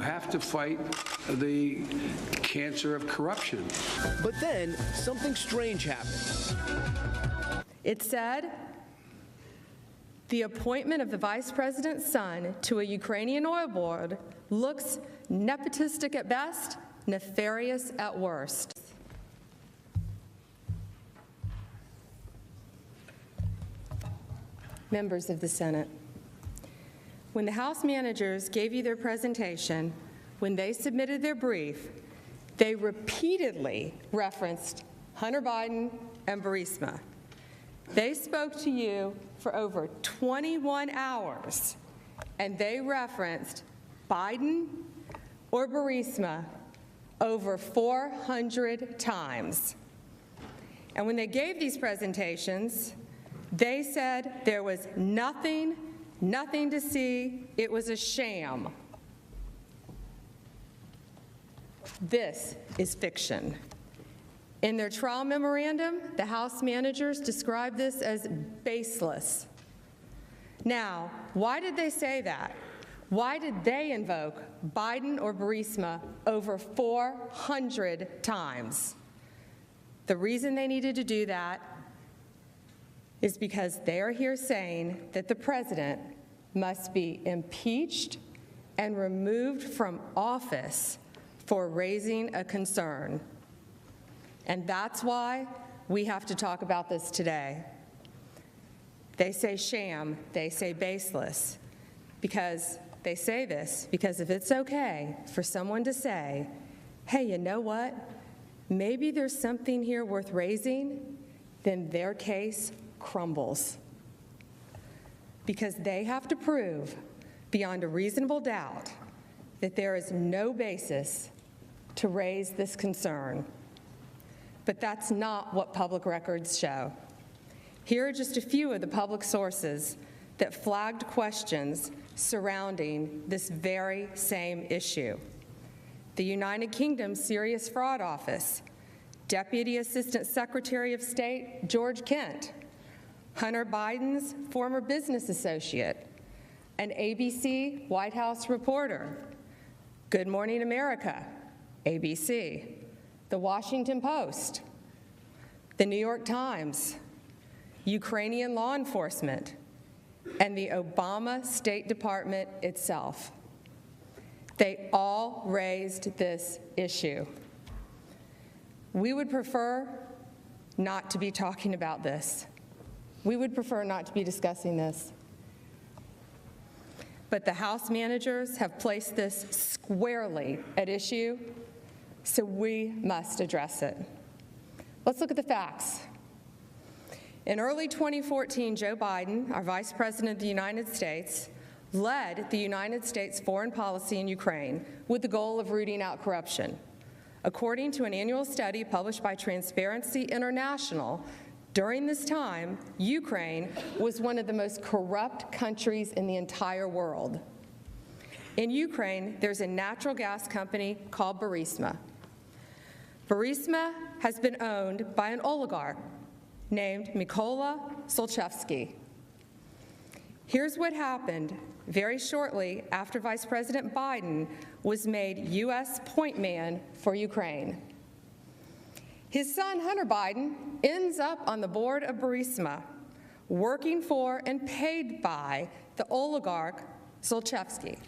have to fight the cancer of corruption. But then something strange happened. It said the appointment of the vice president's son to a Ukrainian oil board looks nepotistic at best, nefarious at worst. Members of the Senate, when the House managers gave you their presentation, when they submitted their brief, they repeatedly referenced Hunter Biden and Burisma. They spoke to you for over 21 hours, and they referenced Biden or Burisma over 400 times. And when they gave these presentations, they said there was nothing to see, it was a sham. This is fiction. In their trial memorandum, the House managers described this as baseless. Now, why did they say that? Why did they invoke Biden or Burisma over 400 times? The reason they needed to do that is because they are here saying that the president must be impeached and removed from office for raising a concern. And that's why we have to talk about this today. They say sham, they say baseless, because they say this because if it's okay for someone to say, hey, you know what? Maybe there's something here worth raising, then their case crumbles. Because they have to prove beyond a reasonable doubt that there is no basis to raise this concern. But that's not what public records show. Here are just a few of the public sources that flagged questions surrounding this very same issue. The United Kingdom Serious Fraud Office, Deputy Assistant Secretary of State George Kent, Hunter Biden's former business associate, an ABC White House reporter, Good Morning America, ABC, The Washington Post, The New York Times, Ukrainian law enforcement, and the Obama State Department itself. They all raised this issue. We would prefer not to be talking about this. We would prefer not to be discussing this. But the House managers have placed this squarely at issue, so we must address it. Let's look at the facts. In early 2014, Joe Biden, our Vice President of the United States, led the United States foreign policy in Ukraine with the goal of rooting out corruption. According to an annual study published by Transparency International, during this time, Ukraine was one of the most corrupt countries in the entire world. In Ukraine, there's a natural gas company called Burisma. Burisma has been owned by an oligarch named Mykola Zlochevsky. Here's what happened very shortly after Vice President Biden was made U.S. point man for Ukraine. His son, Hunter Biden, ends up on the board of Burisma, working for and paid by the oligarch Zlochevsky.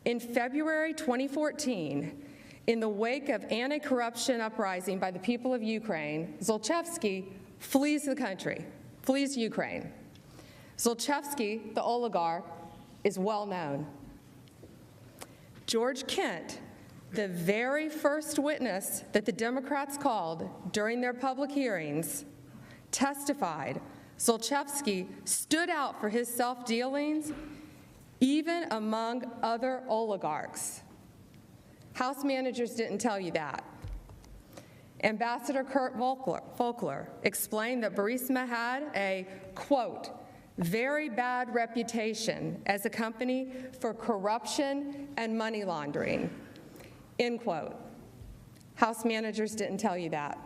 In February 2014, in the wake of anti-corruption uprising by the people of Ukraine, Zlochevsky flees the country, flees Ukraine. Zlochevsky, the oligarch, is well known. George Kent, the very first witness that the Democrats called during their public hearings, testified Zlochevsky stood out for his self-dealings even among other oligarchs. House managers didn't tell you that. Ambassador Kurt Volker explained that Burisma had a, quote, very bad reputation as a company for corruption and money laundering, end quote. House managers didn't tell you that.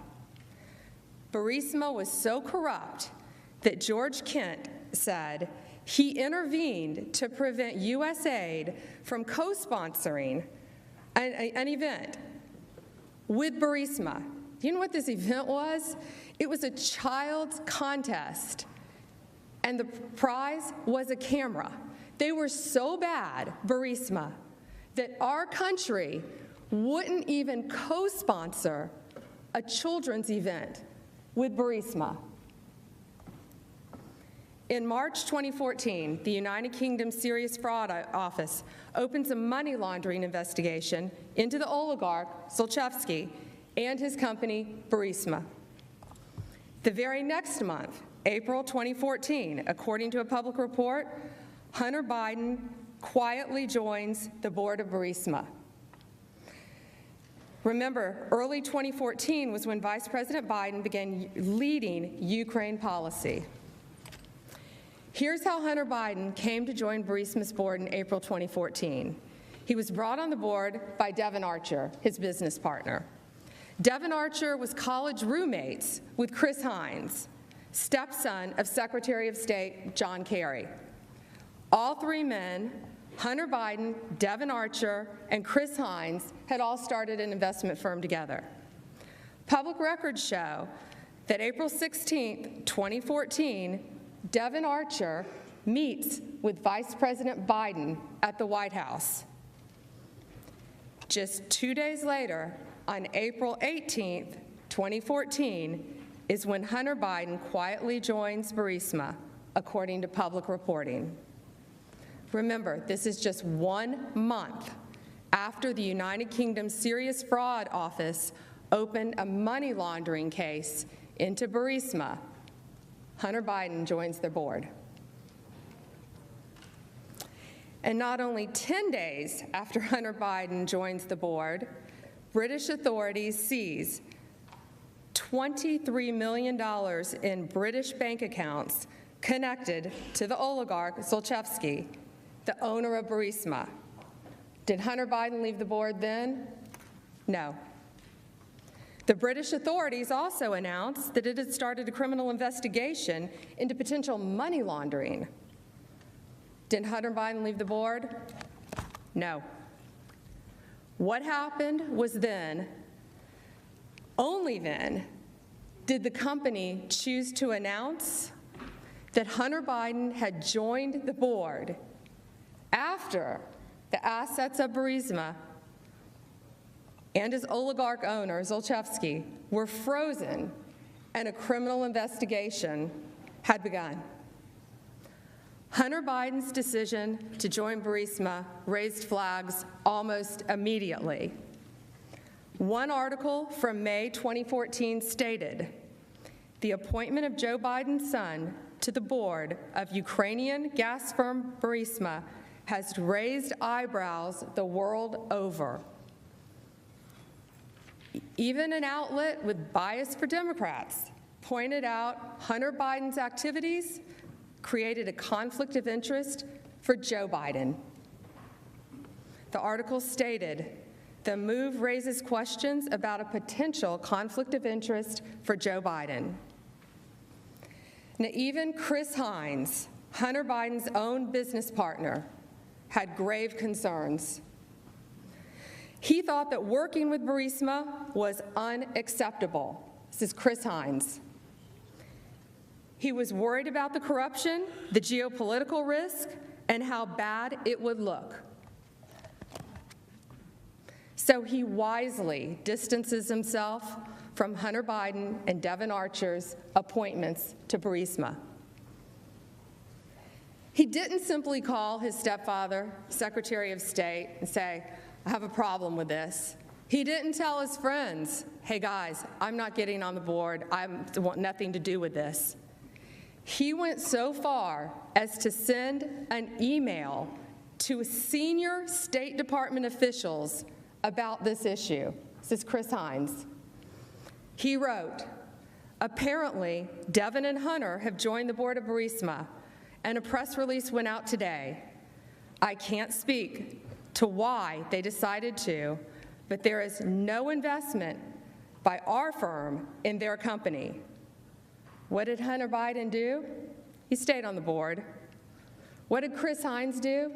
Burisma was so corrupt that George Kent said he intervened to prevent USAID from co-sponsoring an event with Burisma. Do you know what this event was? It was a child's contest, and the prize was a camera. They were so bad, Burisma, that our country wouldn't even co-sponsor a children's event with Burisma. In March 2014, the United Kingdom Serious Fraud Office opens a money laundering investigation into the oligarch Zlochevsky and his company, Burisma. The very next month, April 2014, according to a public report, Hunter Biden quietly joins the board of Burisma. Remember, early 2014 was when Vice President Biden began leading Ukraine policy. Here's how Hunter Biden came to join Burisma's board in April 2014. He was brought on the board by Devon Archer, his business partner. Devon Archer was college roommates with Chris Hines, stepson of Secretary of State John Kerry. All three men, Hunter Biden, Devon Archer, and Chris Hines, had all started an investment firm together. Public records show that April 16, 2014, Devon Archer meets with Vice President Biden at the White House. Just 2 days later, on April 18, 2014, is when Hunter Biden quietly joins Burisma, according to public reporting. Remember, this is just 1 month after the United Kingdom Serious Fraud Office opened a money laundering case into Burisma. Hunter Biden joins their board. And not only 10 days after Hunter Biden joins the board, British authorities seize $23 million in British bank accounts connected to the oligarch Zlochevsky, the owner of Burisma. Did Hunter Biden leave the board then? No. The British authorities also announced that it had started a criminal investigation into potential money laundering. Did Hunter Biden leave the board? No. What happened was then, only then, did the company choose to announce that Hunter Biden had joined the board after the assets of Burisma and his oligarch owner, Zlochevsky, were frozen and a criminal investigation had begun. Hunter Biden's decision to join Burisma raised flags almost immediately. One article from May 2014 stated, "The appointment of Joe Biden's son to the board of Ukrainian gas firm Burisma has raised eyebrows the world over." Even an outlet with bias for Democrats pointed out Hunter Biden's activities created a conflict of interest for Joe Biden. The article stated, "The move raises questions about a potential conflict of interest for Joe Biden." Now, even Chris Hines, Hunter Biden's own business partner, had grave concerns. He thought that working with Burisma was unacceptable. This is Chris Hines. He was worried about the corruption, the geopolitical risk, and how bad it would look. So he wisely distances himself from Hunter Biden and Devon Archer's appointments to Burisma. He didn't simply call his stepfather, Secretary of State, and say, "I have a problem with this." He didn't tell his friends, "Hey guys, I'm not getting on the board. I want nothing to do with this." He went so far as to send an email to senior State Department officials about this issue. This is Chris Hines. He wrote, "Apparently, Devon and Hunter have joined the board of Burisma, and a press release went out today. I can't speak to why they decided to, but there is no investment by our firm in their company." What did Hunter Biden do? He stayed on the board. What did Chris Hines do?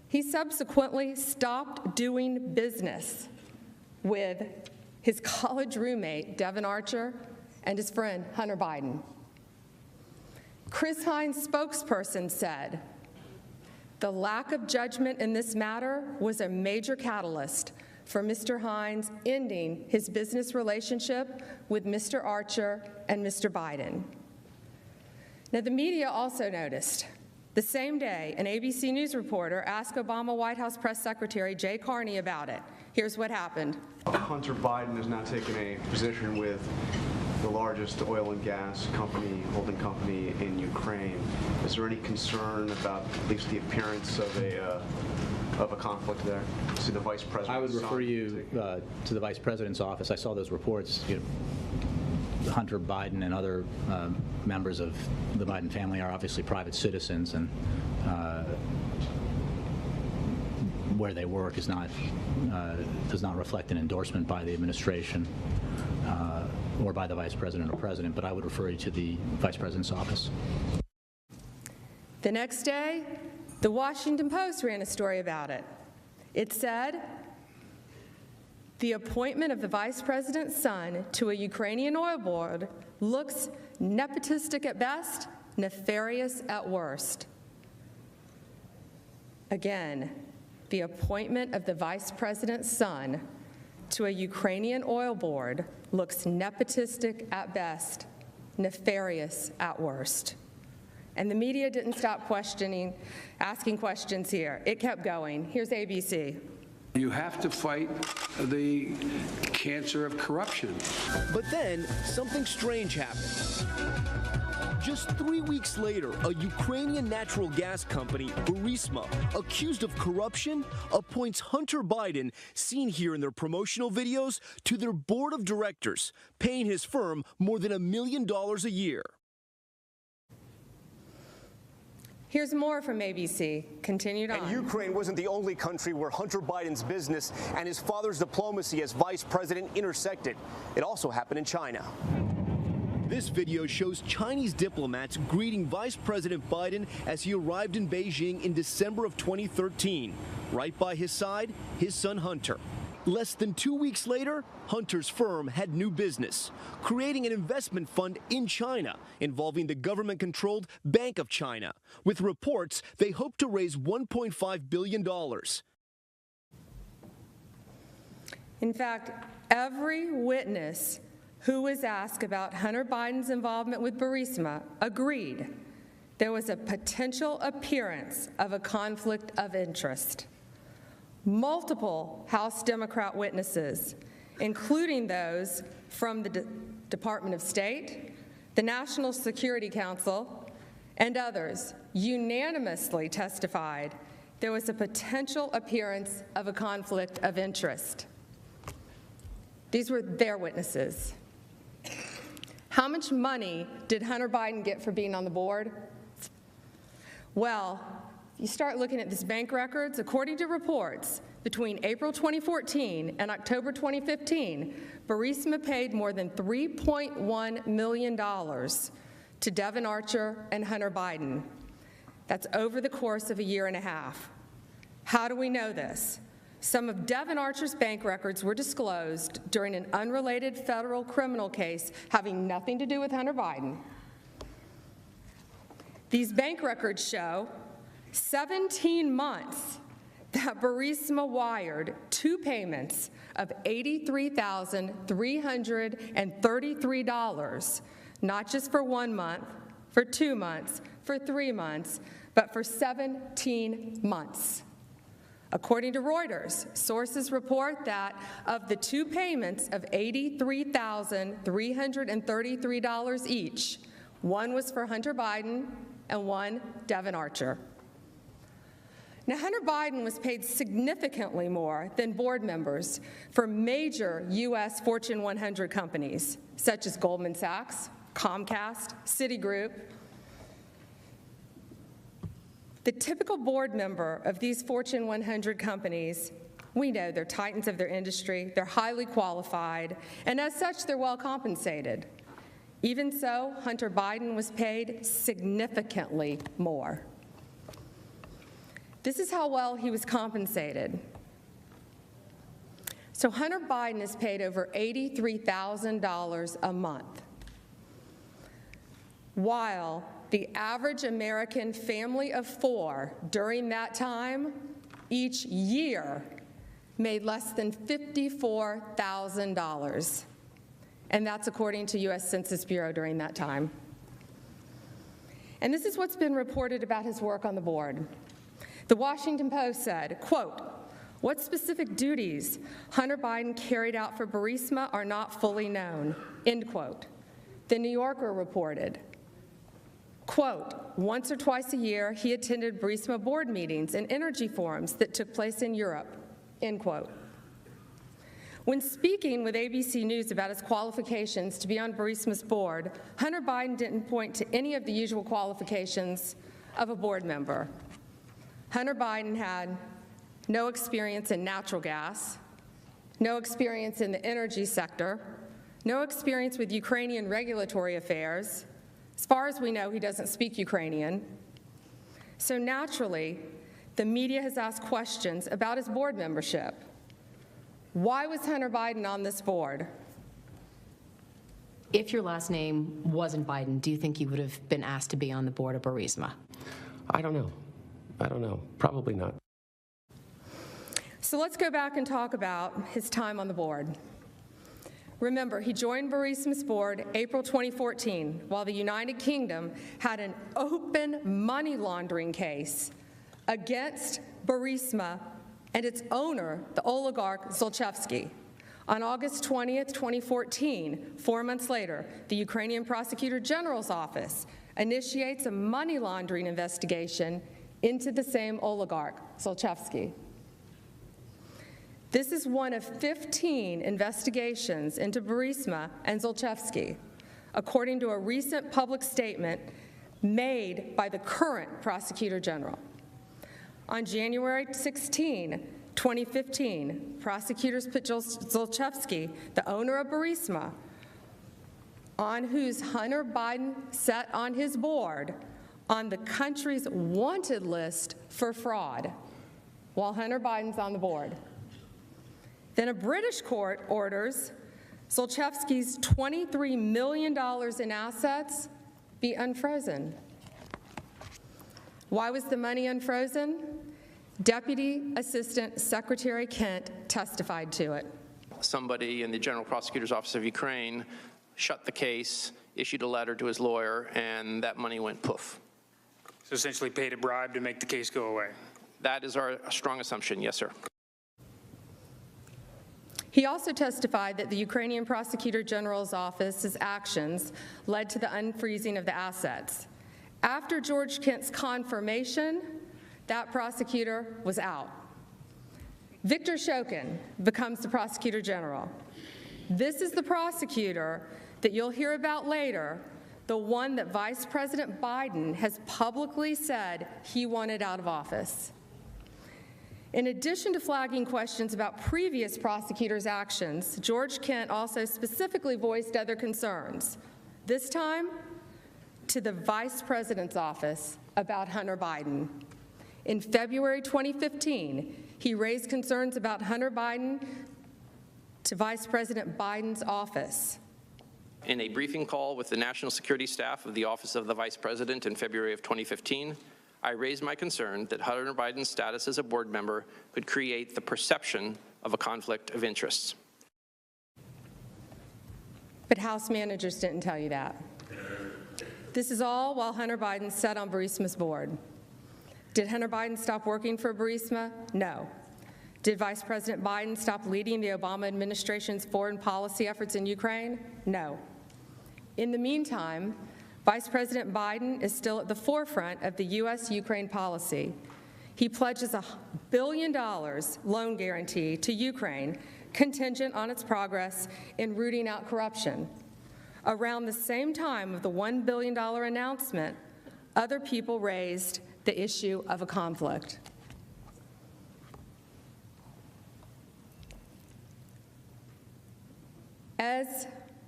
He subsequently stopped doing business with his college roommate, Devin Archer, and his friend, Hunter Biden. Chris Hines' spokesperson said, "The lack of judgment in this matter was a major catalyst for Mr. Hines ending his business relationship with Mr. Archer and Mr. Biden." Now, the media also noticed. The same day, an ABC News reporter asked Obama White House Press Secretary Jay Carney about it. Here's what happened. Hunter Biden has now taken a position with the largest oil and gas company, holding company in Ukraine. Is there any concern about at least the appearance of a conflict there? See the vice president. I would refer you to the vice president's office. I saw those reports. Hunter Biden and other members of the Biden family are obviously private citizens, and where they work is not does not reflect an endorsement by the administration or by the vice president or president. But I would refer you to the vice president's office. The next day, the Washington Post ran a story about it. It said, "The appointment of the vice president's son to a Ukrainian oil board looks nepotistic at best, nefarious at worst." Again, the appointment of the vice president's son to a Ukrainian oil board looks nepotistic at best, nefarious at worst. And the media didn't stop asking questions here. It kept going. Here's ABC. You have to fight the cancer of corruption. But then, something strange happened. Just 3 weeks later, a Ukrainian natural gas company, Burisma, accused of corruption, appoints Hunter Biden, seen here in their promotional videos, to their board of directors, paying his firm more than $1 million a year. Here's more from ABC. Continued on. And Ukraine wasn't the only country where Hunter Biden's business and his father's diplomacy as vice president intersected. It also happened in China. This video shows Chinese diplomats greeting Vice President Biden as he arrived in Beijing in December of 2013. Right by his side, his son Hunter. Less than 2 weeks later, Hunter's firm had new business, creating an investment fund in China involving the government-controlled Bank of China. With reports, they hope to raise $1.5 billion. In fact, every witness who was asked about Hunter Biden's involvement with Burisma agreed there was a potential appearance of a conflict of interest. Multiple House Democrat witnesses, including those from the Department of State, the National Security Council, and others, unanimously testified there was a potential appearance of a conflict of interest. These were their witnesses. How much money did Hunter Biden get for being on the board? Well, you start looking at this bank records. According to reports, between April 2014 and October 2015, Burisma paid more than $3.1 million to Devin Archer and Hunter Biden. That's over the course of a year and a half. How do we know this? Some of Devin Archer's bank records were disclosed during an unrelated federal criminal case having nothing to do with Hunter Biden. These bank records show 17 months that Burisma wired two payments of $83,333, not just for 1 month, for 2 months, for 3 months, but for 17 months. According to Reuters, sources report that of the two payments of $83,333 each, one was for Hunter Biden and one Devin Archer. Now, Hunter Biden was paid significantly more than board members for major U.S. Fortune 100 companies, such as Goldman Sachs, Comcast, Citigroup. The typical board member of these Fortune 100 companies, we know they're titans of their industry, they're highly qualified, and as such, they're well compensated. Even so, Hunter Biden was paid significantly more. This is how well he was compensated. So Hunter Biden is paid over $83,000 a month, while the average American family of four during that time, each year, made less than $54,000. And that's according to U.S. Census Bureau during that time. And this is what's been reported about his work on the board. The Washington Post said, quote, "What specific duties Hunter Biden carried out for Burisma are not fully known," end quote. The New Yorker reported, quote, "Once or twice a year, he attended Burisma board meetings and energy forums that took place in Europe," end quote. When speaking with ABC News about his qualifications to be on Burisma's board, Hunter Biden didn't point to any of the usual qualifications of a board member. Hunter Biden had no experience in natural gas, no experience in the energy sector, no experience with Ukrainian regulatory affairs. As far as we know, he doesn't speak Ukrainian. So naturally, the media has asked questions about his board membership. Why was Hunter Biden on this board? If your last name wasn't Biden, do you think you would have been asked to be on the board of Burisma? I don't know. Probably not. So let's go back and talk about his time on the board. Remember, he joined Burisma's board April 2014, while the United Kingdom had an open money laundering case against Burisma and its owner, the oligarch Zlochevsky. On August 20th, 2014, 4 months later, the Ukrainian Prosecutor General's office initiates a money laundering investigation into the same oligarch, Zlochevsky. This is one of 15 investigations into Burisma and Zlochevsky, according to a recent public statement made by the current Prosecutor General. On January 16, 2015, prosecutors put Zlochevsky, the owner of Burisma, on whose Hunter Biden sat on his board, on the country's wanted list for fraud, while Hunter Biden's on the board. Then a British court orders Zlochevsky's $23 million in assets be unfrozen. Why was the money unfrozen? Deputy Assistant Secretary Kent testified to it. Somebody in the General Prosecutor's Office of Ukraine shut the case, issued a letter to his lawyer, and that money went poof. So essentially paid a bribe to make the case go away. That is our strong assumption, yes, sir. He also testified that the Ukrainian Prosecutor General's office's actions led to the unfreezing of the assets. After George Kent's confirmation, that prosecutor was out. Victor Shokin becomes the Prosecutor General. This is the prosecutor that you'll hear about later, the one that Vice President Biden has publicly said he wanted out of office. In addition to flagging questions about previous prosecutors' actions, George Kent also specifically voiced other concerns, this time to the Vice President's office about Hunter Biden. In February 2015, he raised concerns about Hunter Biden to Vice President Biden's office. In a briefing call with the National Security Staff of the Office of the Vice President in February of 2015, I raised my concern that Hunter Biden's status as a board member could create the perception of a conflict of interests. But House managers didn't tell you that. This is all while Hunter Biden sat on Burisma's board. Did Hunter Biden stop working for Burisma? No. Did Vice President Biden stop leading the Obama administration's foreign policy efforts in Ukraine? No. In the meantime, Vice President Biden is still at the forefront of the U.S.-Ukraine policy. He pledges $1 billion loan guarantee to Ukraine, contingent on its progress in rooting out corruption. Around the same time of the $1 billion announcement, other people raised the issue of a conflict. As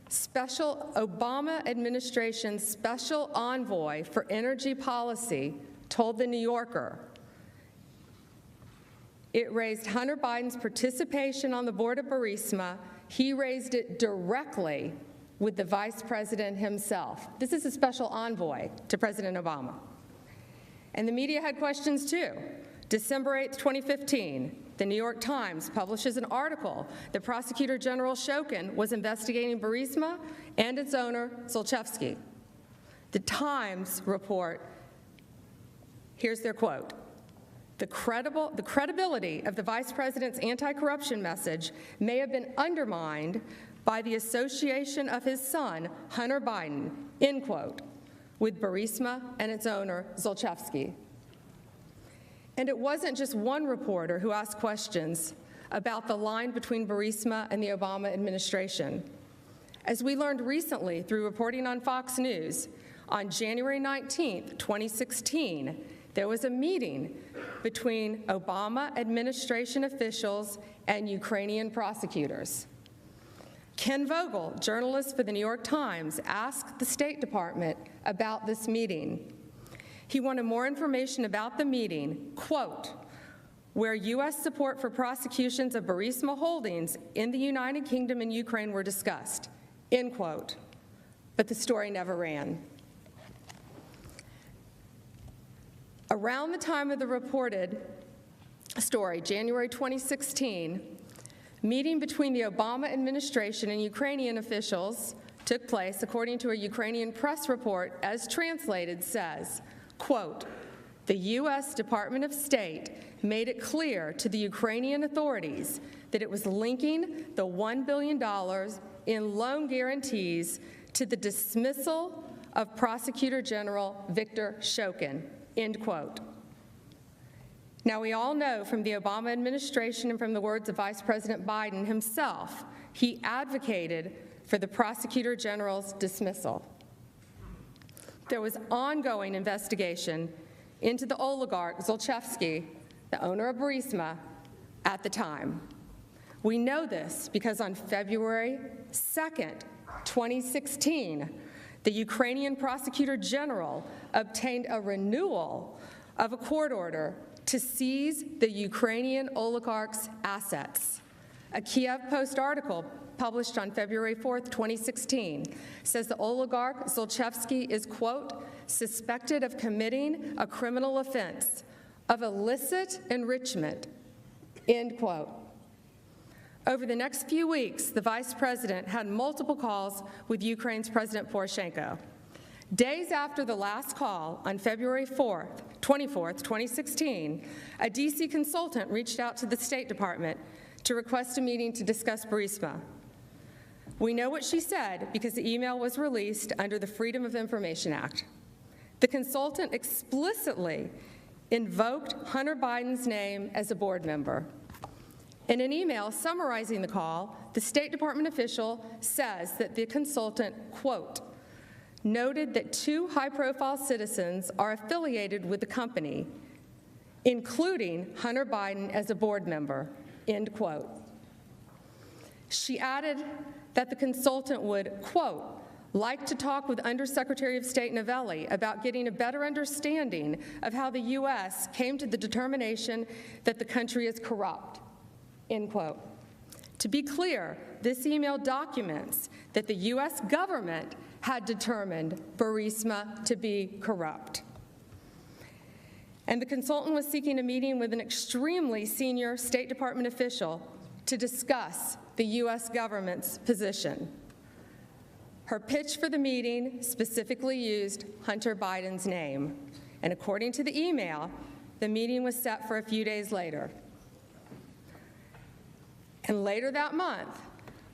Obama administration's special envoy for energy policy told The New Yorker, It raised Hunter Biden's participation on the board of Burisma. He raised it directly with the vice president himself. This is a special envoy to President Obama. And the media had questions too. December 8th, 2015, the New York Times publishes an article that Prosecutor General Shokin was investigating Burisma and its owner, Zlochevsky. The Times report, here's their quote, the credibility of the vice president's anti-corruption message may have been undermined by the association of his son, Hunter Biden, end quote, with Burisma and its owner, Zlochevsky. And it wasn't just one reporter who asked questions about the line between Burisma and the Obama administration. As we learned recently through reporting on Fox News, on January 19th, 2016, there was a meeting between Obama administration officials and Ukrainian prosecutors. Ken Vogel, journalist for the New York Times, asked the State Department about this meeting. He wanted more information about the meeting, quote, where U.S. support for prosecutions of Burisma holdings in the United Kingdom and Ukraine were discussed, end quote. But the story never ran. Around the time of the reported story, January 2016, meeting between the Obama administration and Ukrainian officials took place, according to a Ukrainian press report, as translated, says, quote, the U.S. Department of State made it clear to the Ukrainian authorities that it was linking the $1 billion in loan guarantees to the dismissal of Prosecutor General Viktor Shokin, end quote. Now, we all know from the Obama administration and from the words of Vice President Biden himself, he advocated for the Prosecutor General's dismissal. There was ongoing investigation into the oligarch Zlochevsky, the owner of Burisma, at the time. We know this because on February 2nd, 2016, the Ukrainian Prosecutor General obtained a renewal of a court order to seize the Ukrainian oligarch's assets. A Kiev Post article published on February 4th, 2016, says the oligarch Zlochevsky is, quote, suspected of committing a criminal offense of illicit enrichment, end quote. Over the next few weeks, the vice president had multiple calls with Ukraine's President Poroshenko. Days after the last call, on February 24th, 2016, a D.C. consultant reached out to the State Department to request a meeting to discuss Burisma. We know what she said because the email was released under the Freedom of Information Act. The consultant explicitly invoked Hunter Biden's name as a board member. In an email summarizing the call, the State Department official says that the consultant, quote, noted that 2 high-profile citizens are affiliated with the company, including Hunter Biden as a board member, end quote. She added that the consultant would, quote, like to talk with Undersecretary of State Novelli about getting a better understanding of how the U.S. came to the determination that the country is corrupt, end quote. To be clear, this email documents that the U.S. government had determined Burisma to be corrupt. And the consultant was seeking a meeting with an extremely senior State Department official to discuss the U.S. government's position. Her pitch for the meeting specifically used Hunter Biden's name, and according to the email, the meeting was set for a few days later. And later that month,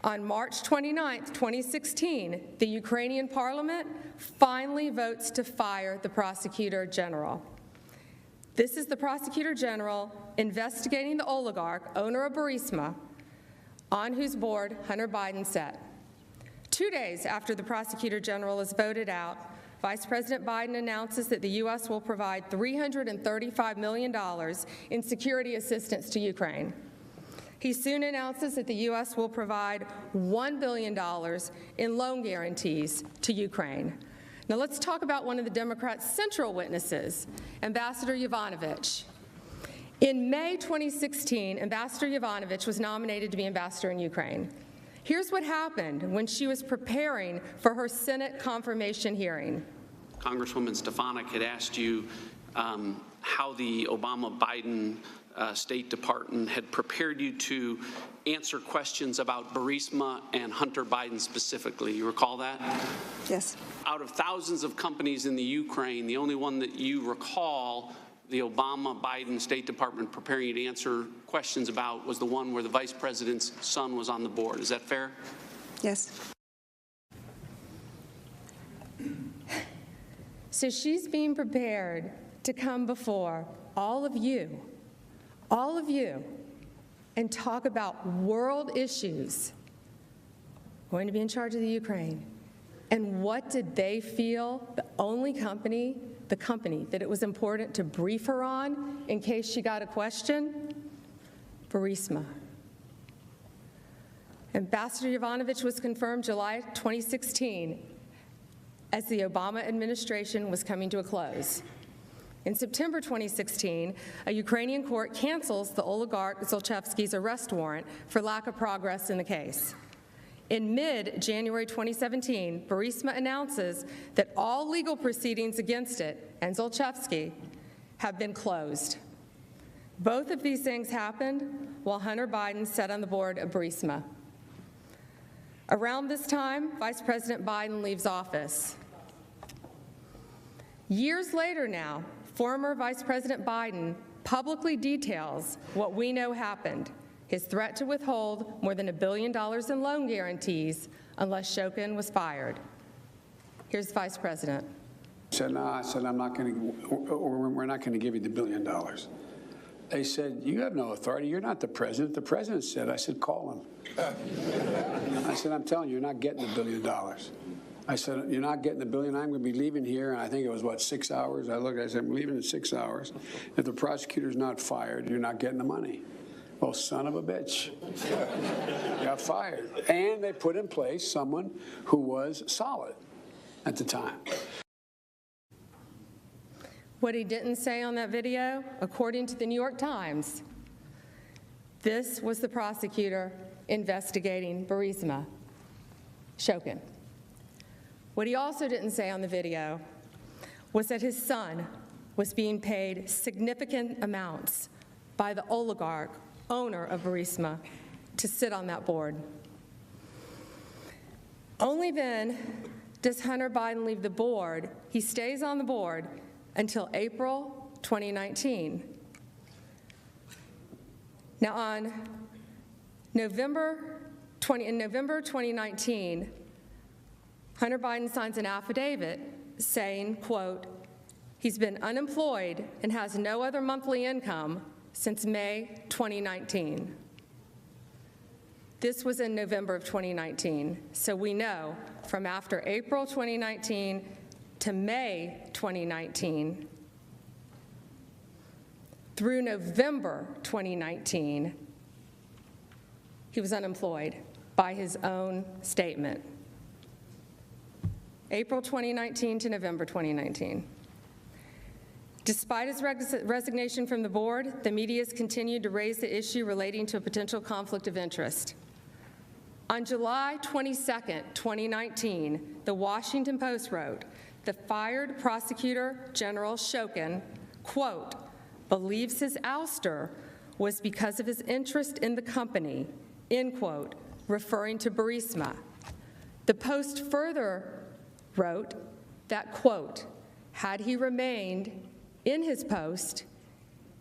on March 29th, 2016, the Ukrainian parliament finally votes to fire the prosecutor general. This is the prosecutor general investigating the oligarch, owner of Burisma, on whose board Hunter Biden sat. 2 days after the prosecutor general is voted out, Vice President Biden announces that the U.S. will provide $335 million in security assistance to Ukraine. He soon announces that the U.S. will provide $1 billion in loan guarantees to Ukraine. Now let's talk about one of the Democrats' central witnesses, Ambassador Yovanovitch. In May 2016, Ambassador Yovanovitch was nominated to be ambassador in Ukraine. Here's what happened when she was preparing for her Senate confirmation hearing. Congresswoman Stefanik had asked you how the Obama-Biden State Department had prepared you to answer questions about Burisma and Hunter Biden specifically. You recall that? Yes. Out of thousands of companies in the Ukraine, the only one that you recall the Obama-Biden State Department preparing you to answer questions about was the one where the vice president's son was on the board. Is that fair? Yes. So she's being prepared to come before all of you, and talk about world issues, going to be in charge of the Ukraine. And what did they feel the only company, the company that it was important to brief her on in case she got a question? Burisma. Ambassador Yovanovitch was confirmed July 2016 as the Obama administration was coming to a close. In September 2016, a Ukrainian court cancels the oligarch Zlochevsky's arrest warrant for lack of progress in the case. In mid-January 2017, Burisma announces that all legal proceedings against it and Zlochevsky have been closed. Both of these things happened while Hunter Biden sat on the board of Burisma. Around this time, Vice President Biden leaves office. Years later now, former Vice President Biden publicly details what we know happened, his threat to withhold more than $1 billion in loan guarantees unless Shokin was fired. Here's the Vice President. I said, no, I'm not going to, we're not going to give you the $1 billion. They said, you have no authority. You're not the president. The president said, I said, call him. I said, I'm telling you, you're not getting the $1 billion. I said, you're not getting the $1 billion. I'm going to be leaving here. And I think it was, 6 hours? I looked, I said, I'm leaving in 6 hours. If the prosecutor's not fired, you're not getting the money. Well, son of a bitch. Got fired. And they put in place someone who was solid at the time. What he didn't say on that video, according to the New York Times, this was the prosecutor investigating Burisma, Shokin. What he also didn't say on the video was that his son was being paid significant amounts by the oligarch, owner of Burisma, to sit on that board. Only then does Hunter Biden leave the board. He stays on the board until April 2019. Now, in November 2019, Hunter Biden signs an affidavit saying, quote, he's been unemployed and has no other monthly income since May 2019. This was in November of 2019, so we know from after April 2019 to May 2019, through November 2019, he was unemployed by his own statement. April 2019 to November 2019. Despite his resignation from the board, the media has continued to raise the issue relating to a potential conflict of interest. On July 22, 2019, the Washington Post wrote, the fired prosecutor general Shokin, quote, believes his ouster was because of his interest in the company, end quote, referring to Burisma. The Post further wrote that, quote, had he remained in his post,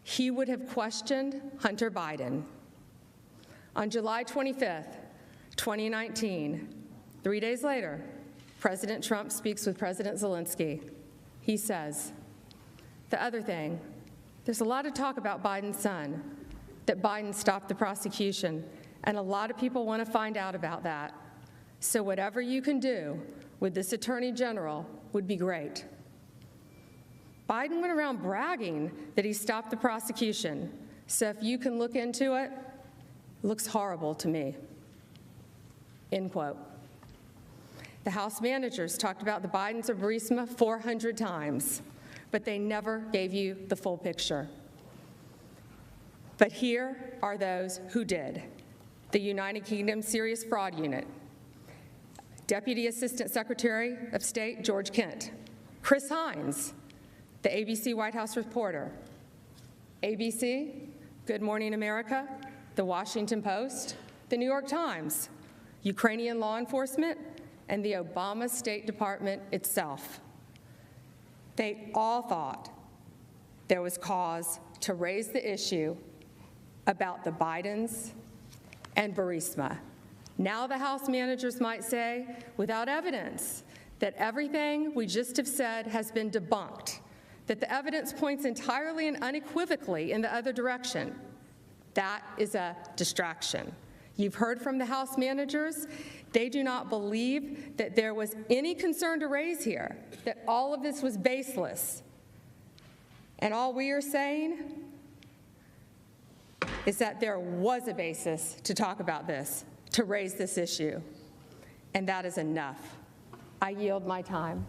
he would have questioned Hunter Biden. On July 25th, 2019, 3 days later, President Trump speaks with President Zelensky. He says, the other thing, there's a lot of talk about Biden's son, that Biden stopped the prosecution, and a lot of people want to find out about that. So whatever you can do with this attorney general would be great. Biden went around bragging that he stopped the prosecution. So if you can look into it, it looks horrible to me, end quote. The House managers talked about the Bidens of Burisma 400 times, but they never gave you the full picture. But here are those who did. The United Kingdom Serious Fraud Unit, Deputy Assistant Secretary of State George Kent, Chris Hines, the ABC White House reporter, ABC, Good Morning America, The Washington Post, The New York Times, Ukrainian law enforcement, and the Obama State Department itself. They all thought there was cause to raise the issue about the Bidens and Burisma. Now the House managers might say, without evidence, that everything we just have said has been debunked, that the evidence points entirely and unequivocally in the other direction. That is a distraction. You've heard from the House managers. They do not believe that there was any concern to raise here, that all of this was baseless. And all we are saying is that there was a basis to talk about this, to raise this issue, and that is enough. I yield my time.